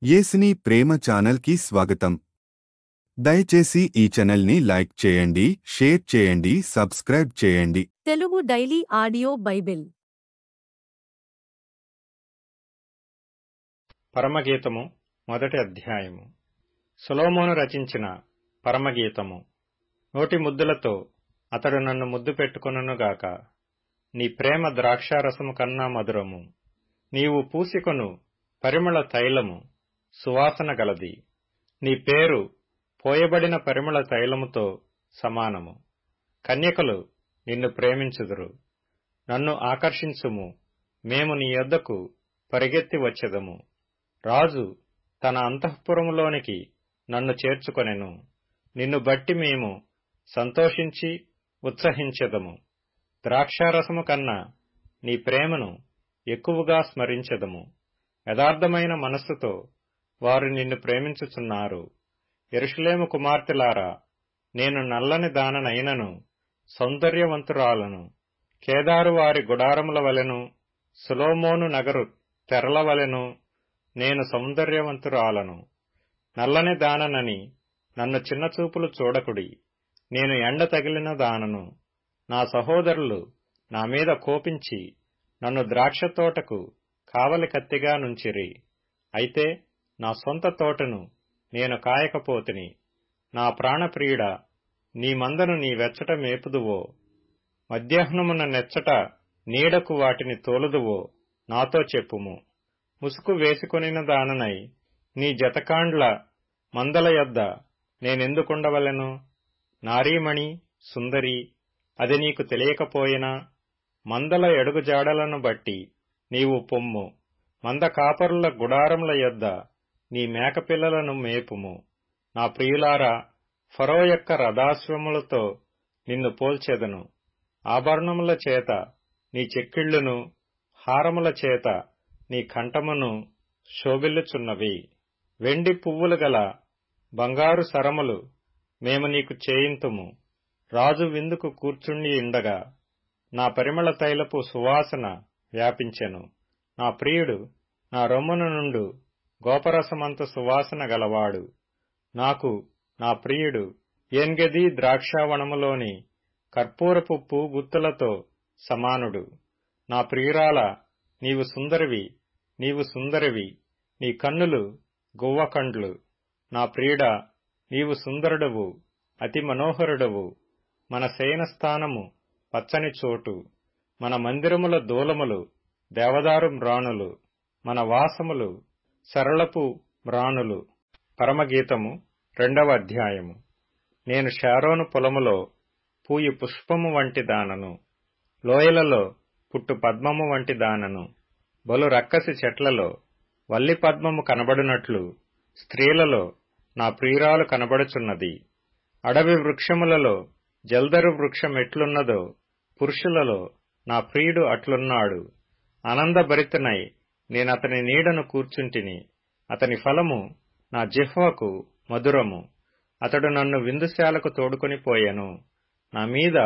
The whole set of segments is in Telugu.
యేసుని ప్రేమ ఛానల్ కి స్వాగతం. దయచేసి ఈ ఛానల్ ని లైక్ చేయండి, షేర్ చేయండి, సబ్స్క్రైబ్ చేయండి. తెలుగు డైలీ ఆడియో బైబిల్ పరమగీతము మొదటి అధ్యాయము. సొలొమోను రచించిన పరమగీతము. నోటి ముద్దులతో అతడు నన్ను ముద్దు పెట్టుకొనుగాక. నీ ప్రేమ ద్రాక్షారసము కన్నా మధురము. నీవు పూసికొను పరిమళ తైలము సువాసన గలది. నీ పేరు పోయబడిన పరిమళ తైలముతో సమానము. కన్యకలు నిన్ను ప్రేమించుదురు. నన్ను ఆకర్షించుము, మేము నీ యొద్దకు పరిగెత్తి వచ్చెదము. రాజు తన అంతఃపురములోనికి నన్ను చేర్చుకొనెను. నిన్ను బట్టి మేము సంతోషించి ఉత్సహించెదము. ద్రాక్షారసము కన్నా నీ ప్రేమను ఎక్కువగా స్మరించెదము. యథార్థమైన మనస్సుతో వారు నిన్ను ప్రేమించుచున్నారు. యెరూషలేము కుమార్తెలారా, నేను నల్లని దాననైనను సౌందర్యవంతురాలను. కేదారు వారి గుడారముల వలెను, సొలొమోను నగరు తెరల వలెను నేను సౌందర్యవంతురాలను. నల్లని దాననని నన్ను చిన్నచూపులు చూడకుడి. నేను ఎండ తగిలిన దానను. నా సహోదరులు నా మీద కోపించి నన్ను ద్రాక్ష తోటకు కావలి కత్తిగా నుంచిరి. అయితే నా సొంత తోటను నేను కాయకపోతిని. నా ప్రాణప్రియుడ, నీ మందను నీ వెచ్చట మేపుదువో, మధ్యాహ్నమున నెచ్చట నీడకు వాటిని తోలుదువో నాతో చెప్పుము. ముసుగు వేసుకొనిన దాననై నీ జతకాండ్ల మందల యొద్ద నేనెందుకుండవలెను? నారీమణి సుందరి, అది నీకు తెలియకపోయినా? మందల ఎడుగుజాడలను బట్టి నీవు పొమ్ము. మంద కాపరుల గుడారముల యొద్ద నీ మేకపిల్లలను మేపుము. నా ప్రియులారా, ఫరో యొక్క రథాశ్వములతో నిన్ను పోల్చెదను. ఆభరణముల చేత నీ చెక్కిళ్లును, హారముల చేత నీ కంఠమును శోభిల్లుచున్నవి. వెండి పువ్వులు గల బంగారు సరములు మేము నీకు చేయింతుము. రాజు విందుకు కూర్చుండి ఉండగా నా పరిమళ తైలపు సువాసన వ్యాపించెను. నా ప్రియుడు నా రొమ్మున నుండు గోపరసమంత సువాసన గలవాడు. నాకు నా ప్రియుడు ఏన్గెదీ ద్రాక్షావనములోని కర్పూరపు పూగుత్తులతో సమానుడు. నా ప్రియురాల, నీవు సుందరివి, నీవు సుందరివి, నీ కన్నులు గువ్వ కండ్లు. నా ప్రియుడా, నీవు సుందరుడవు, అతి మనోహరుడవు. మన శయనస్థానము పచ్చని చోటు, మన మందిరముల దూలములు దేవదారు మ్రాణులు, మన వాసములు సరళపు మ్రాణులు. పరమగీతము 2వ అధ్యాయము. నేను షారోను పొలములో పూయి పుష్పము వంటి దానను, లోయలలో పుట్టు పద్మము వంటి దానను. బలు రక్కసి చెట్లలో వల్లి పద్మము కనబడునట్లు స్త్రీలలో నా ప్రియురాలు కనబడుచున్నది. అడవి వృక్షములలో జల్దరు వృక్షమెట్లున్నదో పురుషులలో నా ప్రియుడు అట్లున్నాడు. ఆనందభరితనై నేనతని నీడను కూర్చుంటిని. అతని ఫలము నా జిహ్వకు మధురము. అతడు నన్ను విందుశాలకు తోడుకొని పోయెను. నా మీద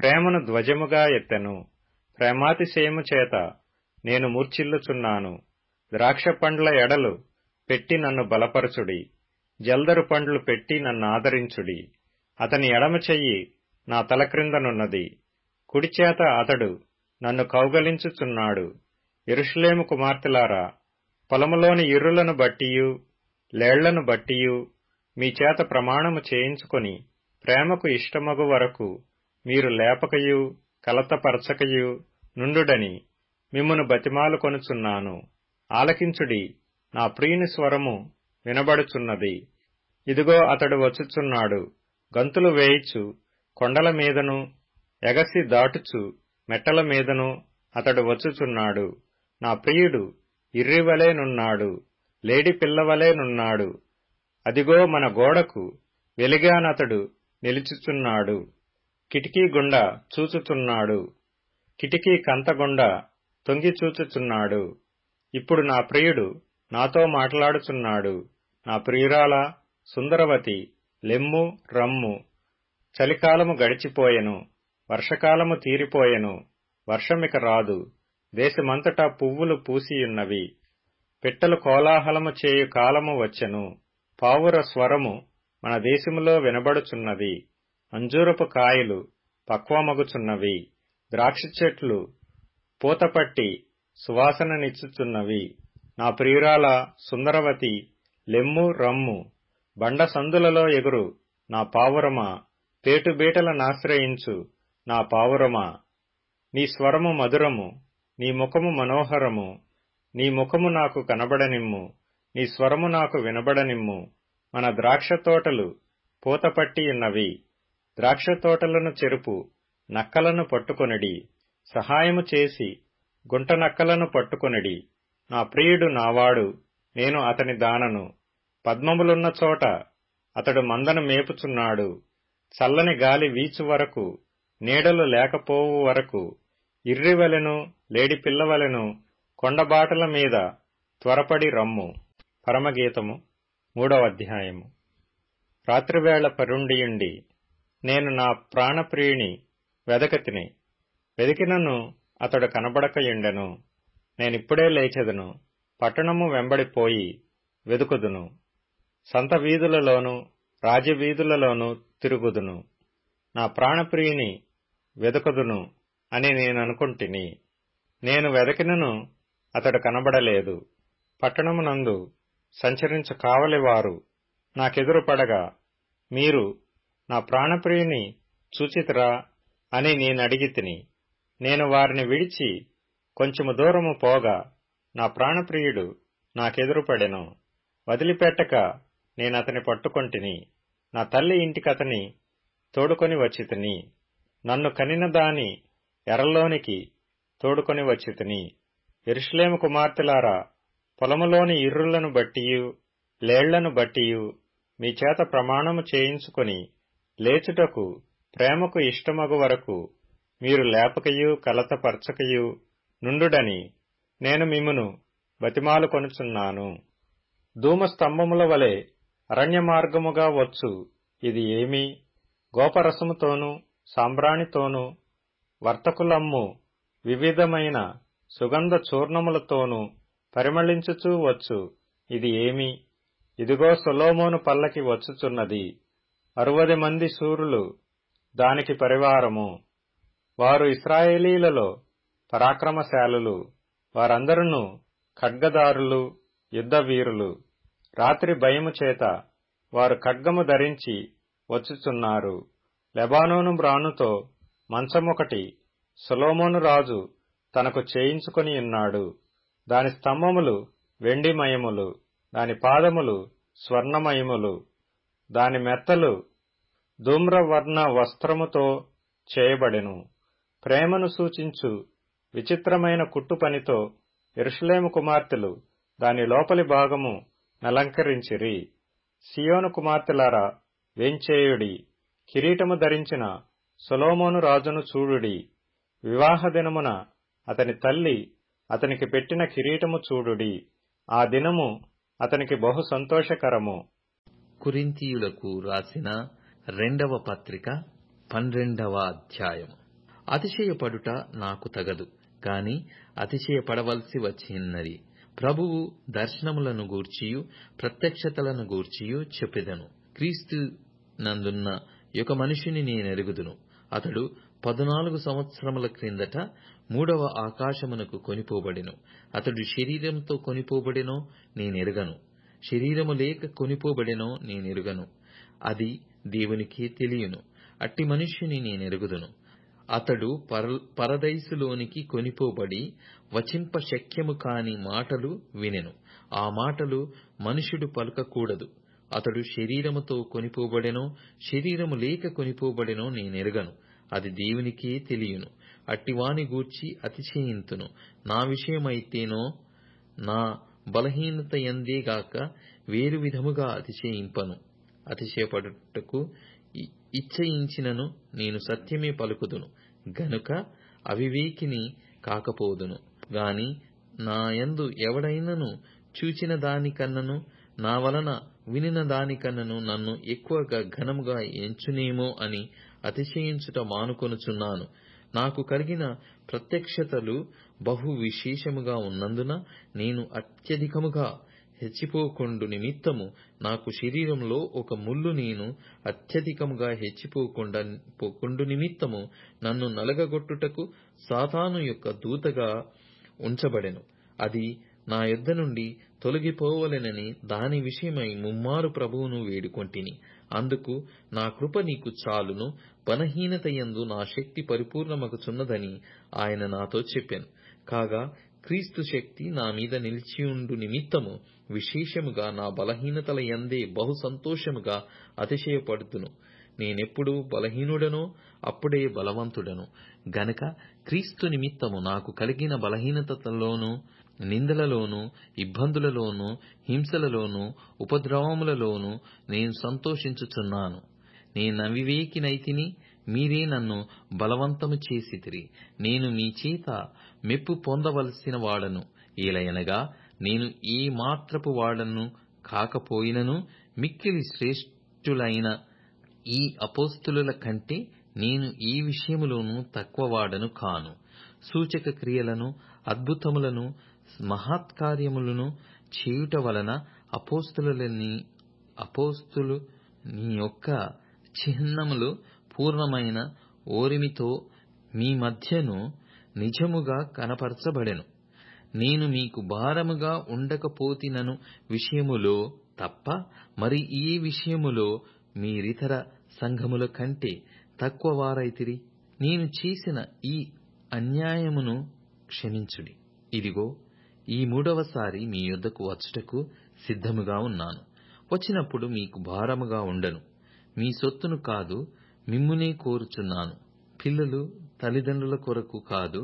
ప్రేమను ధ్వజముగా ఎత్తెను. ప్రేమాతిశయము చేత నేను మూర్ఛిల్లుచున్నాను. ద్రాక్ష పండ్ల ఎడలు పెట్టి నన్ను బలపరచుడి. జల్దరు పండ్లు పెట్టి నన్ను ఆదరించుడి. అతని ఎడమ చెయ్యి నా తల క్రిందనున్నది. కుడిచేత అతడు నన్ను కౌగలించుచున్నాడు. యెరూషలేము కుమార్తెలారా, పొలములోని ఇర్రులను బట్టియు లేళ్లను బట్టియు మీ చేత ప్రమాణము చేయించుకొని ప్రేమకు ఇష్టమగు వరకు మీరు లేపకయు కలతపరచకయు నుండుడని మిమ్మును బతిమాలు కొనుచున్నాను. ఆలకించుడి, నా ప్రియుని స్వరము వినబడుచున్నది. ఇదిగో అతడు వచ్చుచున్నాడు. గంతులు వేయిచు కొండల మీదను ఎగసి దాటుచు మెట్టల మీదను అతడు వచ్చుచున్నాడు. నా ప్రియుడు ఇర్రివలేనున్నాడు, లేడి పిల్లవలేనున్నాడు. అదిగో మన గోడకు వెలిగానతడు నిలుచుచున్నాడు. కిటికీ గుండా చూచుచున్నాడు. కిటికీ కంతగుండా తొంగి చూచుచున్నాడు. ఇప్పుడు నా ప్రియుడు నాతో మాట్లాడుచున్నాడు. నా ప్రియురాలా, సుందరవతి, లెమ్ము రమ్ము. చలికాలము గడిచిపోయెను, వర్షకాలము తీరిపోయెను, వర్షమిక రాదు. దేశమంతటా పువ్వులు పూసియున్నవి. పిట్టలు కోలాహలము చేయు కాలము వచ్చెను. పావుర స్వరము మన దేశములో వినబడుచున్నది. అంజూరపు కాయలు పక్వమగుచున్నవి. ద్రాక్ష చెట్లు పూతపట్టి సువాసననిచ్చుచున్నవి. నా ప్రియురాల సుందరవతి, లెమ్ము రమ్ము. బండ సందులలో ఎగురు నా పావురమా, పేటుబీటలనాశ్రయించు నా పావురమా. నీ స్వరము మధురము, నీ ముఖము మనోహరము. నీ ముఖము నాకు కనబడనిమ్ము, నీ స్వరము నాకు వినబడనిమ్ము. మన ద్రాక్ష తోటలు పూతపట్టియున్నవి. ద్రాక్ష తోటలను చెరుపు నక్కలను పట్టుకొనిడి. సహాయము చేసి గుంట నక్కలను పట్టుకొనిడి. నా ప్రియుడు నావాడు, నేను అతని దానను. పద్మములున్న చోట అతడు మందను మేపుచున్నాడు. చల్లని గాలి వీచు వరకు, నీడలు లేకపోవు వరకు, ఇర్రివలెను లేడి పిల్లవలెను కొండబాటల మీద త్వరపడి రమ్ము. పరమగీతము 3వ అధ్యాయము. రాత్రివేళ పరుండియుండి నేను నా ప్రాణప్రియుని వెదకతిని. వెదికినను అతడు కనబడకయుండెను. నేనిప్పుడే లేచెదను, పట్టణము వెంబడిపోయి వెదుకుదును. సంత వీధులలోను రాజవీధులలోను తిరుగుదును. నా ప్రాణప్రియుని వెదకుదును అని నేననుకుంటిని. నేను వెదకినను అతడు కనబడలేదు. పట్టణమునందు సంచరించు కావలివారు నాకెదురుపడగా, మీరు నా ప్రాణప్రియుని చూచితిరా అని నేనడిగితిని. నేను వారిని విడిచి కొంచెము దూరము పోగా నా ప్రాణప్రియుడు నాకెదురుపడెను. వదిలిపెట్టక నేనతని పట్టుకొంటిని. నా తల్లి ఇంటికతని తోడుకొని వచ్చితిని. నన్ను కనిన దాని ఎరల్లోనికి తోడుకొని వచ్చితిని. యెరూషలేము కుమార్తెలారా, పొలములోని ఇర్రులను బట్టియు లేళ్లను బట్టియు మీ చేత ప్రమాణము చేయించుకొని లేచుటకు ప్రేమకు ఇష్టమగు వరకు మీరు లేపకయు కలతపరచకయు నుండుడని నేను మిమ్మును బతిమాలు కొనుచున్నాను. ధూమస్తంభముల వలె అరణ్య మార్గముగా వచ్చు ఇది ఏమి? గోపరసముతోనూ సాంబ్రాణితోనూ వర్తకులమ్ము వివిధమైన సుగంధ చూర్ణములతోనూ పరిమళించుచూ వచ్చు ఇది ఏమి? ఇదిగో సొలొమోను పల్లకి వచ్చుచున్నది. 60 మంది శూరులు దానికి పరివారము. వారు ఇశ్రాయేలీలలో పరాక్రమశాలులు. వారందరును ఖడ్గదారులు, యుద్ధవీరులు. రాత్రి భయము చేత వారు ఖడ్గము ధరించి వచ్చుచున్నారు. లెబానోను బ్రానుతో మంచమొకటి సొలొమోను రాజు తనకు చేయించుకొని ఉన్నాడు. దాని స్తంభములు వెండిమయములు, దాని పాదములు స్వర్ణమయములు, దాని మెత్తలు ధూమ్రవర్ణ వస్త్రముతో చేయబడెను. ప్రేమను సూచించు విచిత్రమైన కుట్టుపనితో యెరూషలేము కుమార్తెలు దాని లోపలి భాగము నలంకరించిరి. సియోను కుమార్తెలారా, వేంచేయుడి. కిరీటము ధరించిన సొలొమోను రాజును చూడుడి. వివాహ దినమున అతని తల్లి అతనికి పెట్టిన కిరీటము చూడుడి. ఆ దినము అతనికి బహు సంతోషకరము. కొరింథీయులకు రాసిన 2వ పత్రిక 12వ అధ్యాయము. అతిశయపడుట నాకు తగదు, కాని అతిశయపడవలసి వచ్చిన్నది. ప్రభువు దర్శనములను గూర్చియు ప్రత్యక్షతలను గూర్చియు చెప్పెదను. క్రీస్తు నందున్న ఒక మనిషిని నేనెరుగుదును. అతడు 14 సంవత్సరముల క్రిందట 3వ ఆకాశమునకు కొనిపోబడెను. అతడు శరీరముతో కొనిపోబడెనో నేనెరుగను, శరీరము లేక కొనిపోబడెనో నేనెరుగను. అది దేవునికే తెలియను. అట్టి మనుష్యుని నేనెరుగుదును. అతడు పరదైసులోనికి కొనిపోబడి వచింప శక్యము కాని మాటలు వినెను. ఆ మాటలు మనుష్యుడు పలుకకూడదు. అతడు శరీరముతో కొనిపోబడెనో శరీరము లేక కొనిపోబడెనో నేనెరుగను. అది దేవునికే తెలియను. అట్టివాని గూర్చి అతిశయింతును. నా విషయమైతేనో నా బలహీనత యందేగాక వేరు విధముగా అతిశయింపను. అతిశయపడుటకు ఇచ్చయించినను నేను సత్యమే పలుకుదును గనుక అవివేకిని కాకపోదును. గాని నా యందు ఎవడైనను చూచిన దానికన్నను నా వలన వినిన దానికన్నను నన్ను ఎక్కువగా ఘనముగా ఎంచునేమో అని అతిశయించుట మానుకొనుచున్నాను. నాకు కలిగిన ప్రత్యక్షతలు బహు విశేషముగా ఉన్నందున నేను అత్యధికముగా హెచ్చిపోకుండు నిమిత్తము నాకు శరీరంలో ఒక ముళ్ళు నేను అత్యధికముగా హెచ్చిపోకుండు నిమిత్తము నన్ను నలగగొట్టుటకు సాతాను యొక్క దూతగా ఉంచబడెను. అది నా యొద్ద నుండి తొలగిపోవలెనని దాని విషయమై ముమ్మారు ప్రభువును వేడుకొంటిని. అందుకు నా కృప నీకు చాలును, బలహీనతయందు నా శక్తి పరిపూర్ణమగుచున్నదని ఆయన నాతో చెప్పెను. కాగా క్రీస్తు శక్తి నా మీద నిలిచియుండు నిమిత్తము విశేషముగా నా బలహీనతల యందే బహు సంతోషముగా అతిశయపడుతును. నేనెప్పుడు బలహీనుడనో అప్పుడే బలవంతుడను. గనక క్రీస్తు నిమిత్తము నాకు కలిగిన బలహీనతలోనూ, నిందలలోనూ, ఇబ్బందులలోనూ, హింసలలోనూ, ఉపద్రవములలోనూ నేను సంతోషించుచున్నాను. నేనవివేకినైతిని, మీరే నన్ను బలవంతము చేసితిరి. నేను మీ చేత మెప్పు పొందవలసిన వాడను. ఏలయనగా నేను ఏ మాత్రపు వాడను కాకపోయినను మిక్కిలి శ్రేష్ఠులైన ఈ అపోస్తలుల కంటే నేను ఏ విషయములోనూ తక్కువ వాడను కాను. సూచక క్రియలను, అద్భుతములను, మహత్కార్యములను చేయుట వలన అపోస్తలు నీ యొక్క చిహ్నములు పూర్ణమైన ఓరిమితో మీ మధ్యను నిజముగా కనపరచబడెను. నేను మీకు భారముగా ఉండకపోతినను విషయములో తప్ప మరి ఏ విషయములో మీరితర సంఘముల కంటే తక్కువ వారైతిరి. నేను చేసిన ఈ అన్యాయమును క్షమించుడి. ఇదిగో ఈ 3వసారి మీ యొద్దకు వచ్చుటకు సిద్ధముగా ఉన్నాను. వచ్చినప్పుడు మీకు భారముగా ఉండను. మీ సొత్తును కాదు, మిమ్మునే కోరుచున్నాను. పిల్లలు తల్లిదండ్రుల కొరకు కాదు,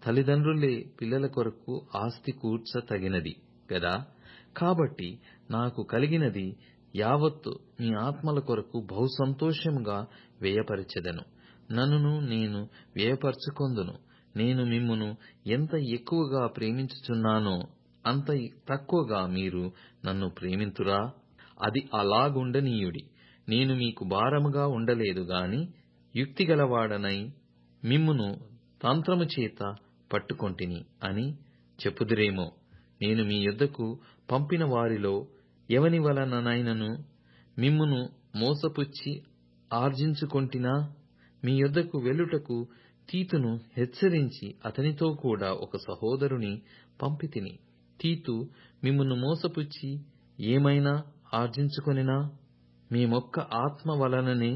తల్లిదండ్రులే పిల్లల కొరకు ఆస్తి కూర్చ తగినది గదా. కాబట్టి నాకు కలిగినది యావత్తు మీ ఆత్మల కొరకు బహు సంతోషముగా వ్యయపరచెదను. నన్నును నేను వ్యయపరచుకొందును. నేను మిమ్మును ఎంత ఎక్కువగా ప్రేమించుచున్నానో అంత తక్కువగా మీరు నన్ను ప్రేమింతురా? అది అలాగుండనీయుడి. నేను మీకు భారముగా ఉండలేదు గాని యుక్తిగలవాడనై మిమ్మును తంత్రము చేత పట్టుకొంటిని అని చెప్పుదురేమో. నేను మీ యొద్దకు పంపిన వారిలో ఎవని వలననైనను మిమ్మును మోసపుచ్చి ఆర్జించుకొంటినా? మీ యొద్దకు వెళ్ళుటకు తీతును హెచ్చరించి అతనితో కూడా ఒక సహోదరుని పంపితిని. తీతు మిమ్మును మోసపుచ్చి ఏమైనా ఆర్జించుకొనినా? మేమొక్క ఆత్మ వలననే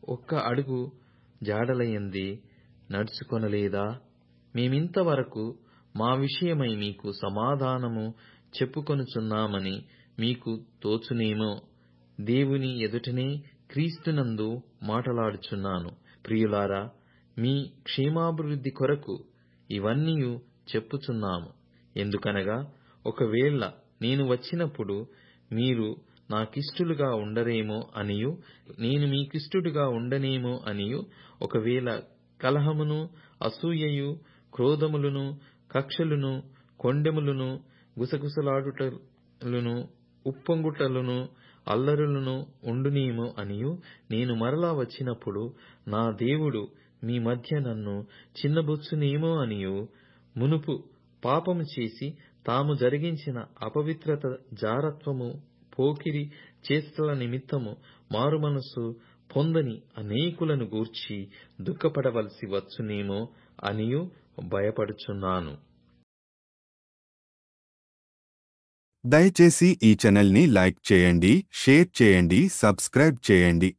ఒక్క అడుగు జాడలయందే నడుచుకొనలేదా? మేమింతవరకు మా విషయమై మీకు సమాధానము చెప్పుకొనుచున్నామని మీకు తోచునేమో. దేవుని ఎదుటనే క్రీస్తునందు మాటలాడుచున్నాను. ప్రియులారా, మీ క్షేమాభివృద్ధి కొరకు ఇవన్నీయు చెప్పుచున్నాము. ఎందుకనగా ఒకవేళ నేను వచ్చినప్పుడు మీరు నాకిష్టులుగా ఉండరేమో అనియు, నేను మీకిష్టుడుగా ఉండనేమో అనియు, ఒకవేళ కలహమును, అసూయయు, క్రోధములను, కక్షలును, కొండెములను, గుసగుసలాడుటలను, ఉప్పొంగుటలను, అల్లరులను ఉండునేమో అనియు, నేను మరలా వచ్చినప్పుడు నా దేవుడు మీ మధ్య నన్ను చిన్నబుచ్చునేమో అనియు, మునుపు పాపము చేసి తాము జరిగించిన అపవిత్రత, జారత్వము, పోకిరి చేష్టల నిమిత్తము మారుమనస్సు పొందని అనేకులను గూర్చి దుఃఖపడవలసి వచ్చునేమో అనియు భయపడుచున్నాను. దయచేసి ఈ ఛానల్ని లైక్ చేయండి, షేర్ చేయండి, సబ్స్క్రైబ్ చేయండి.